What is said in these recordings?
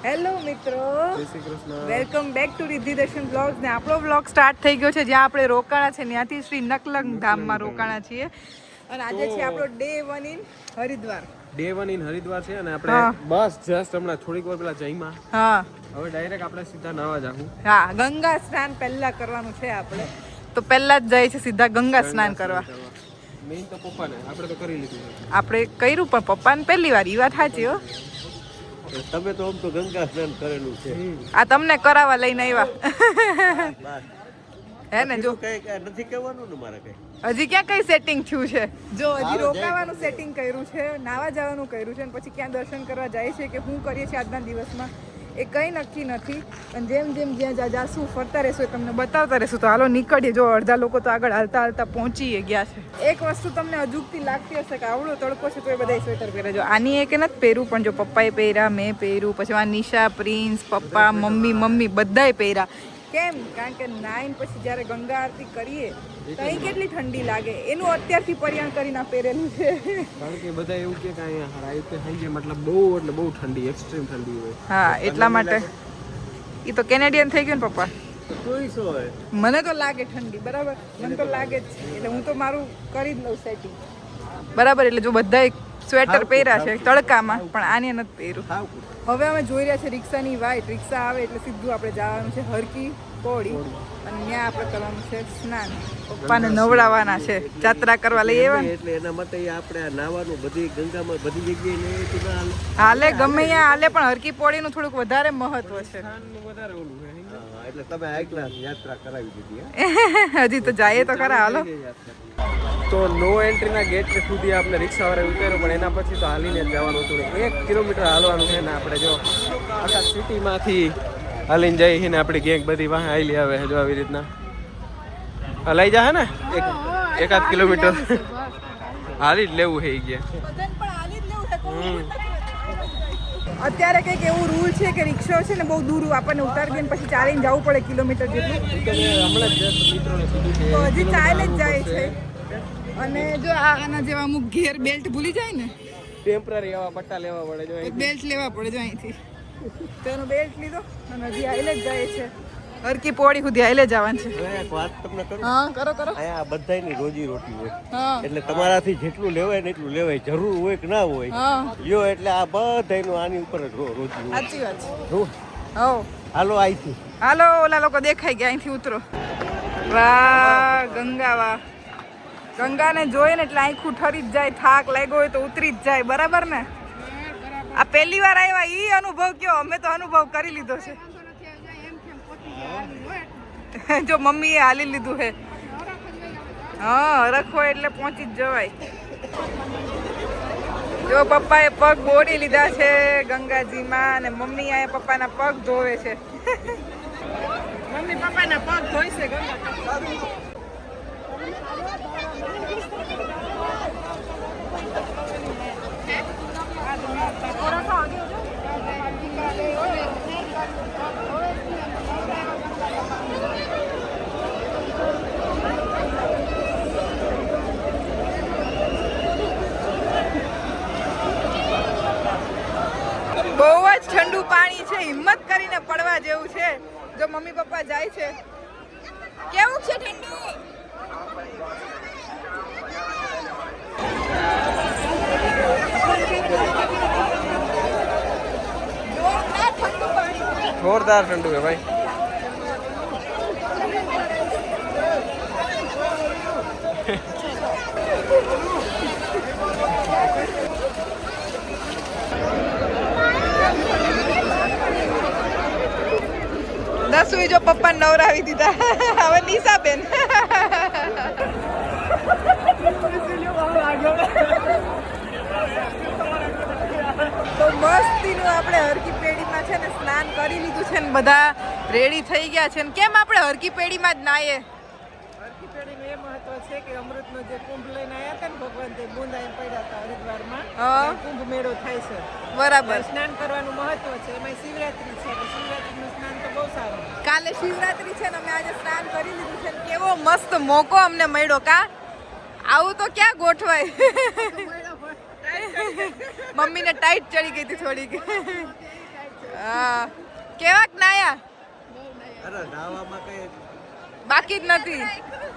Hello મિત્રો, જય Shri Krishna. Welcome back to Riddhi દર્શન બ્લોગ્સ. ને આપણો બ્લોગ સ્ટાર્ટ થઈ ગયો છે જ્યાં આપણે રોકાણા છે ત્યાંથી શ્રી નકલંગ ધામમાં રોકાણા છીએ અને આજે છે આપણો day 1 in Haridwar. Day 1 in Haridwar છે અને આપણે બસ જસ્ટ હમણાં થોડીક વાર પેલા જઈમાં. હા, હવે ડાયરેક્ટ આપણે સીધા નાવા જાવું. હા, ગંગા સ્નાન પહેલા કરવાનું છે આપણે, તો પહેલા જ જાય છે સીધા ગંગા સ્નાન કરવા. મેઈન તો પપ્પાને આપણે તો કરી લીધું. આપણે કર્યું પણ પપ્પાને પહેલી વાર, એ વાત સાચી હો. તમે તો આમ તો ગંગા સ્નાન કરેલું છે. આ તમને કરાવવા લઈને આવ્યા હે ને? જો કઈ નથી કહેવાનું ને મારે કઈ. હજી ક્યાં કઈ સેટિંગ થયું છે? જો હજી રોકાવાનું સેટિંગ કર્યું છે, નાવા જવાનું કર્યું છે અને પછી ક્યાં દર્શન કરવા જાય છે કે શું કરીએ છીએ આજના દિવસમાં એ કંઈ નક્કી નથી. અને જેમ જેમ જ્યાં જાશું ફરતા રહેશું એ તમને બતાવતા રહેશું. તો હાલો નીકળીએ. જો અડધા લોકો તો આગળ હાલતા હાલતા પહોંચી ગયા છે. એક વસ્તુ તમને અજુગતી લાગતી હશે કે આવડો તડકો છે તો એ બધા સ્વેટર પહેરે. જો આની એક નથી પહેર્યું પણ જો પપ્પાએ પહેર્યા, મેં પહેર્યું, પછી આ નિશા, પ્રિન્સ, પપ્પા, મમ્મી બધાએ પહેર્યા. કેમ? કારણ કે 9 પછી જ્યારે ગંગા આરતી કરીએ તો અહીં કેટલી ઠંડી લાગે એનું અત્યારથી પરિયાણ કરીને પહેરેલું છે. કારણ કે બધા એવું કે અહીંયા રાઈતે થઈ મતલબ બહુ ઠંડી, એક્સ્ટ્રીમ ઠંડી હોય. હા, એટલા માટે એ તો કેનેડિયન થઈ ગયું ને પપ્પા. તોય શું હોય? મને તો લાગે ઠંડી, બરાબર, મને તો લાગે જ છે. એટલે હું તો મારું કરી જ લઉં સેટિંગ, બરાબર. એટલે જો બધા સ્વેટર પહેર્યા છે તડકામાં, પણ આને નથી પહેર્યું. હવે અમે જોઈ રહ્યા છે રિક્ષાની વાઈટ. રિક્ષા આવે એટલે સીધું આપણે જવાનું છે હરકી પોળી અને ત્યાં આપણે કરવાનું છે સ્નાન. પપ્પાને નવડાવવાના છે, જાત્રા કરવા લઈ આવ્યા એટલે એના માટે આપણે આ નાવાનું બધી ગંગામાં બધી જગ્યાએ નહીં તો ના હાલે. હાલે, ગમે ત્યાં હાલે, પણ હરકી પોળીનું થોડુંક વધારે મહત્વ છે. વધારે ઓલું છે. હા, એટલે તમે આગલા યાત્રા કરાવી દીધી. હજી તો જાય તો ખરા. હાલો. તો નો એન્ટ્રીના ગેટ સુધી આપણે રિક્ષાવાળા ઉતાર્યો, પણ એના પછી તો હાલીને જ જવાનું હતું. 1 કિલોમીટર હાલવાનું છે ને આપણે જો આખા સિટીમાંથી હાલીને જઈએ છીએ ને આપણી ગેંગ બધી વાહ હાલી આવે છે. જો આવી રીતના લઈ જાય ને 1-1.5 કિલોમીટર હાલી જ લેવું છે. અત્યારે કંઈક એવું રૂલ છે કે રિક્ષા છે ને બહુ દૂર આપણને ઉતારી દે ને પછી ચાલીને જવું પડે કિલોમીટર જેટલું. હમણાં જ મિત્રોને કીધું કે તો હજી ચાલે જ જાય છે. અને જો આના જેવા અમુક ઘેર બેલ્ટ ભૂલી જાય ને, ટેમ્પરરી આવા પટ્ટા લેવા પડે. જો બેલ્ટ લેવા પડે. જો અહીંથી તેનો બેલ્ટ લીધો અને હજી હાલે જ જાય છે. હરકી પોળી સુધી હાલે જવાનું છે. એક વાત તમને કરું. હા, કરો. અહીંયા બધાની રોજી રોટી હોય. હા, એટલે તમારાથી જેટલું લેવાય ને એટલું લેવાય. જરૂર હોય કે ના હોય હા, લ્યો. એટલે આ બધાનું આની ઉપર જ રોજી હોય. સાચી વાત છે. જો, હો, હાલો અહીંથી. હાલો. ઓલા લોકો દેખાઈ ગયા, અહીંથી ઉતરો. વાહ ગંગા, વાહ ગંગાને જોઈને એટલે આખું ઠરી જ જાય. થાક લાગ્યો હોય તો ઉતરી જ જાય, બરાબર ને? આ પહેલી વાર આવ્યા ઈ અનુભવ કયો? અમે તો અનુભવ કરી લીધો છે. જો મમ્મીએ હાલી લીધું છે. હા, રખો એટલે પહોંચી જ જવાય. જો પપ્પાએ પગ બોળી લીધા છે ગંગાજીમાં અને મમ્મી આ પપ્પાના પગ ધોવે છે. મમ્મી પપ્પાના પગ ધોઈ છે ગંગા. બહુ જ ઠંડુ પાણી છે, હિંમત કરીને પડવા જેવું છે. જો મમ્મી પપ્પા જાય છે. કેવું છે ઠંડુ? જોરદાર ઠંડુ છે ભાઈ. દસું જો પપ્પા નવરાવી દીધા. હવે નિશા બેન તો મસ્તીનું આપણે હરકી પેઢીમાં છે ને સ્નાન કરી લીધું છે ને બધા રેડી થઈ ગયા છે. ને કેમ આપણે હરકી પેઢીમાં જ નાહીએ? હરકી પેઢીનું એ મહત્વ છે કે અમૃતનો જે કુંભ લઈને આવ્યા હતા ને ભગવાન, તે બુંદાઈ પડ્યા હતા હરિદ્વારમાં. કુંભ મેળો થાય છે, બરાબર. સ્નાન કરવાનું મહત્વ છે. એમાં શિવરાત્રી છે, શિવરાત્રીનું સ્નાન તો બહુ સારું. કાલે શિવરાત્રી છે ને અમે આજે સ્નાન કરી લીધું છે. કેવો મસ્ત મોકો અમને મળ્યો. કા આવું તો ક્યાં ગોઠવાય. મમ્મીને ટાઈટ ચડી ગઈ હતી થોડીક. હા, નાક નાયા અરે નાવામાં કઈ બાકી જ નથી.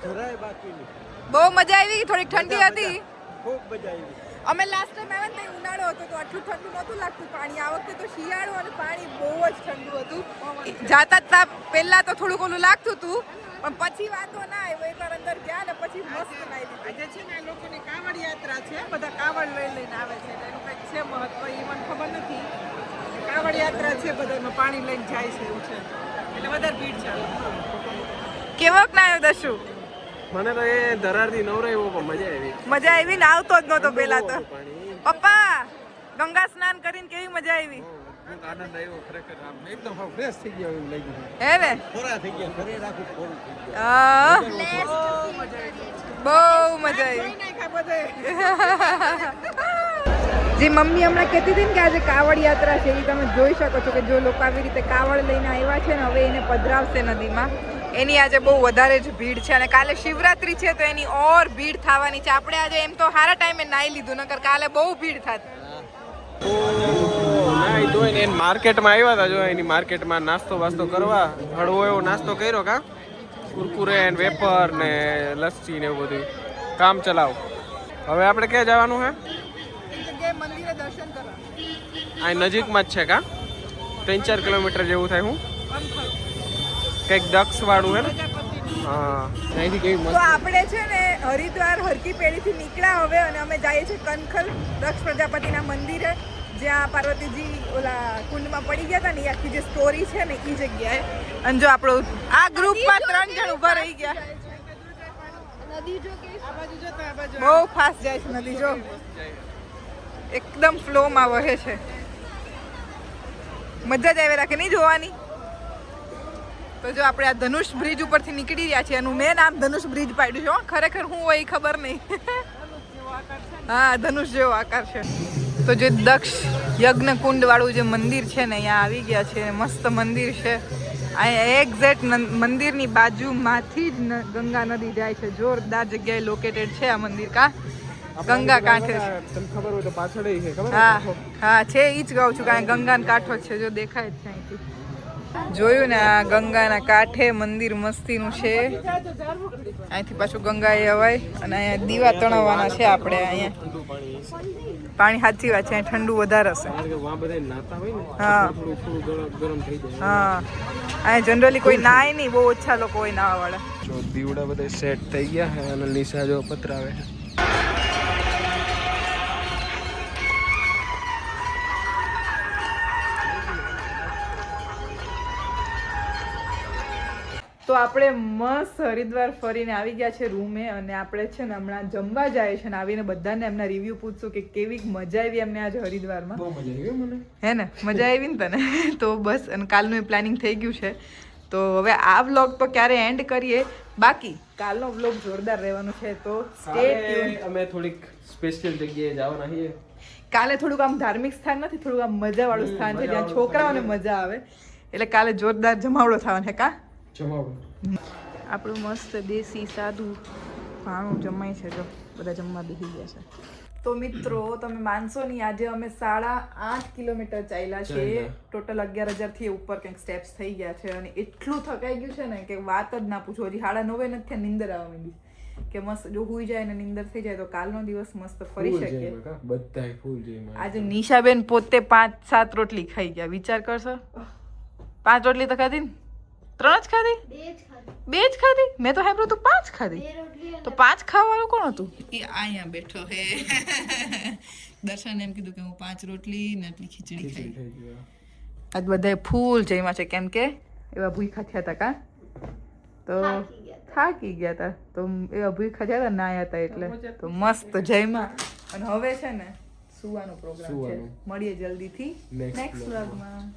જરાય બાકી નહીં. બહુ મજા આવી. થોડીક ઠંડી હતી. ખૂબ મજા આવી. અમે લાસ્ટ ટાઈમ આવ્યા ને ઉનાળો હતો તો આટલું ઠંડુ નહોતું લાગતું પાણી. આ વખતે તો શિયાળો અને પાણી બહુ જ ઠંડુ હતું. જાતા તા પહેલા તો થોડુંક ઓલું લાગતું હતું પણ પછી વાંધો ના આવ્યો. એકવાર અંદર ગયા ને પછી મસ્ત નાઈ લીધું. આજે છે ને લોકોની કાવડ યાત્રા છે, બધા કાવડ લઈને આવે છે, એનું કંઈક છે મહત્વ, એ મને ખબર નથી. કાવડ યાત્રા છે, બધા એમાં પાણી લઈને જાય છે, એવું છે, એટલે વધારે ભીડ છે. કેવોક ના આવ્યો દશુ? મને તો એ ધરારથી નવરાયો પણ મજા આવી. મજા આવી ને? આવતો જ નહોતો પેલા તો. પાણી પપ્પા ગંગા સ્નાન કરીને કેવી મજા આવી? ખૂબ આનંદ આવ્યો ખરેખર. આમ એકદમ ફ્રેશ થઈ ગયો એવું લાગ્યું. હે ને? ખોરા થઈ ગયા. શરીર આખું ખોરું થઈ ગયું. હા બહુ મજા આવી. જોઈ નાખ્યા બધે. જે મમ્મી હમણાં કહેતી હતી ને કે આજે કાવડ યાત્રા છે, એ તમે જોઈ શકો છો કે જો લોકો આવી રીતે કાવડ લઈને આવ્યા છે ને હવે એને પધરાવશે નદીમાં, એની આજે બહુ વધારે જ ભીડ છે. અને કાલે શિવરાત્રી છે તો એની ઓર ભીડ થવાની છે. આપણે આજે એમ તો સારા ટાઈમે નાઈ લીધું, નકર કાલે બહુ ભીડ થાત. નાઈ ધોઈને એને માર્કેટમાં આવ્યા હતા. જો એની માર્કેટમાં નાસ્તો વાસ્તો કરવા હળવો એવો નાસ્તો કર્યો. કા કુરકુરે ને વેફર ને લસ્સી ને એવું બધું કામ ચલાવ. હવે આપણે ક્યાં જવાનું છે? મંદિરે દર્શન કરવા. આ નજીકમાં જ છે. કા 3-4 કિલોમીટર જેવું થાય. હું કંઈક દક્ષ વાળું હે ને? હા અહીંથી કેવી તો મસ્ત. આપણે છે ને હરિદ્વાર હરકી પેઢીથી નીકળ્યા હવે અને અમે જઈએ છીએ કનખલ દક્ષ પ્રજાપતિના મંદિરે, જ્યાં પાર્વતીજી ઓલા કુંડમાં પડી ગયા હતા ને, એ આખી જે સ્ટોરી છે ને એ જગ્યાએ. અને જો આપણું આ ગ્રુપમાં 3 જણ ઊભા રહી ગયા. બહુ ફાસ્ટ જાય છે નદી. જો એકદમ ફ્લોમાં વહે છે. મજા જ આવે રાખે નહીં જોવાની. તો જો આપણે આ ધનુષ બ્રિજ ઉપરથી નીકળી રહ્યા છીએ. એનું મેં નામ ધનુષ બ્રિજ પાડ્યું છે. હો ખરેખર હું હોય એ ખબર નહીં. હા ધનુષ જેવો આકાર છે. તો જે દક્ષ યજ્ઞ કુંડ વાળું જે મંદિર છે ને અહીંયા આવી ગયા છે. મસ્ત મંદિર છે. અહીંયા એક્ઝેક્ટ મંદિરની બાજુમાંથી જ ગંગા નદી જાય છે. જોરદાર જગ્યાએ લોકેટેડ છે આ મંદિર. કા ગંગા કાંઠે છે. તમને ખબર હોય તો પાછળ છે. ખબર હા હા છે, એ જ કહું છું. કારણ ગંગાનો કાંઠો જ છે. જો દેખાય જ છે અહીંથી. જોયું ને આ ગંગાના કાંઠે મંદિર મસ્તીનું છે. અહીંથી પાછું ગંગાએ અવાય અને અહીંયા દીવા તણાવવાના છે આપણે. અહીંયા ઠંડુ પાણી છે. પાણી સાચી વાત છે, અહીં ઠંડુ વધારે હશે. કારણ કે વાં બધા નાતા હોય ને હા થોડું ગરમ થઈ જાય. હા અહીંયા જનરલી કોઈ નાય નહીં, બહુ ઓછા લોકો હોય નાવા વાળા. જો દીવડા બધા સેટ થઈ ગયા છે અને નિશા જો પતરાવે છે. તો આપણે મસ્ત હરિદ્વાર ફરીને આવી ગયા છે રૂમે અને આપણે છે ને હમણાં જમવા જાય છે ને આવીને બધાને એમના રિવ્યુ પૂછશું કે કેવી મજા આવી એમને આજે હરિદ્વારમાં. બહુ મજા આવી મને. હે ને? મજા આવી ને તને? તો બસ અને કાલનું એ પ્લાનિંગ થઈ ગયું છે. તો હવે આ વ્લોગ તો ક્યારે એન્ડ કરીએ, બાકી કાલનો વ્લોગ જોરદાર રહેવાનો છે. તો સ્ટે ટ્યુન. અમે થોડીક સ્પેશિયલ જગ્યાએ જવાના છીએ. કાલે થોડુંક આમ ધાર્મિક સ્થાન નથી, થોડુંક આમ મજા વાળું સ્થાન છે જ્યાં છોકરાઓને મજા આવે. એટલે કાલે જોરદાર જમાવડો થવાનો છે. કા આપણું મસ્ત દેશી સાદું ભાણું જમાય છે. જો બધા જમવા બેસી ગયા છે. તો મિત્રો તમે માનશો નહીં, આજે અમે 8.5 કિલોમીટર ચાલ્યા છે. ટોટલ 11,000 ઉપર કંઈક સ્ટેપ્સ થઈ ગયા છે અને એટલું થકાઈ ગયું છે ને કે વાત જ ના પૂછો. હજી 9:30 નથી થયા, નીંદર આવવા માંડી કે મસ્ત જો હુઈ જાય ને નીંદર થઈ જાય તો કાલનો દિવસ મસ્ત ફરી શકીએ. બધાય ફૂલ જય. આજે નિશાબેન પોતે 5-7 રોટલી ખાઈ ગયા. વિચાર કરશો, 5 રોટલી તો ખાધી ને? 3 જ ખાધી? 2 જ ખાધી? મેં તો સાંભળ્યું તું 5 ખાધી. તો 5 ખાવાનું કોણ હતું? એ અહીંયા બેઠો હે. દર્શન એમ કીધું કે હું 5 રોટલી ને આટલી ખીચડી ખાઈ. આજ બધાય ફૂલ જઈમાં છે કેમ કે એવા ભૂખ્યા થયા હતા. કા તો થાકી ગયા હતા તો એવા ભૂખ્યા થયા હતા, ના હતા એટલે તો મસ્ત જઈમાં. અને હવે છે ને સુવાનો પ્રોગ્રામ છે. મળીએ જલ્દીથી નેક્સ્ટ વ્લોગમાં.